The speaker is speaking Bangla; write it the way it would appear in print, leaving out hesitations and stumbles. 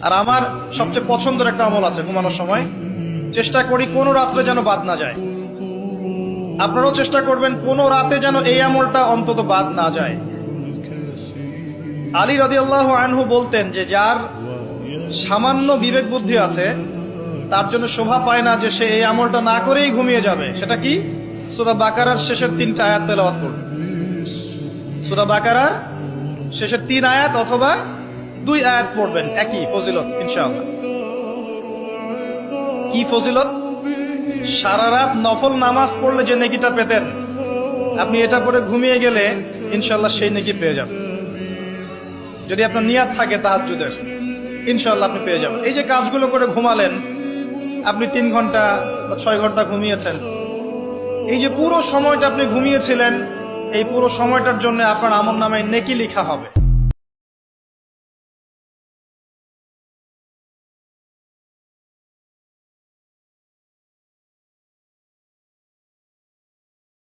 আর আমার সবচেয়ে পছন্দের একটা আমল আছে, ঘুমানোর সময় চেষ্টা করি কোনো রাত্রে যেন বাদ না যায়। আপনারাও চেষ্টা করবেন কোনো রাতে যেন এই আমলটা অন্তত বাদ না যায়। আলী রাদিয়াল্লাহু আনহু বলতেন যে যার সামান্য বিবেক বুদ্ধি আছে তার জন্য শোভা পায় না যে সে এই আমলটা না করেই ঘুমিয়ে যাবে। সেটা কি? সূরা বাকারার শেষের 3টা আয়াত তেলাওয়াত করবে। সূরা বাকারার শেষের 3 আয়াত অথবা 2 আয়াত পড়বেন, একই ফজিলত ইনশাআল্লাহ। কি ফজিলত? সারা রাত নফল নামাজ পড়লে যে নেকিটা পেতেন, আপনি এটা পড়ে ঘুমিয়ে গেলে ইনশাআল্লাহ সেই নেকি পেয়ে যাবেন। যদি আপনার নিয়াত থাকে তাহাজ্জুদের, ইনশাআল্লাহ আপনি পেয়ে যাবেন। এই যে কাজগুলো করে ঘুমালেন, আপনি 3 ঘন্টা বা 6 ঘন্টা ঘুমিয়েছেন, এই যে পুরো সময়টা আপনি ঘুমিয়েছিলেন, এই পুরো সময়টার জন্য আপনার আমলনামায় নেকি লেখা হবে।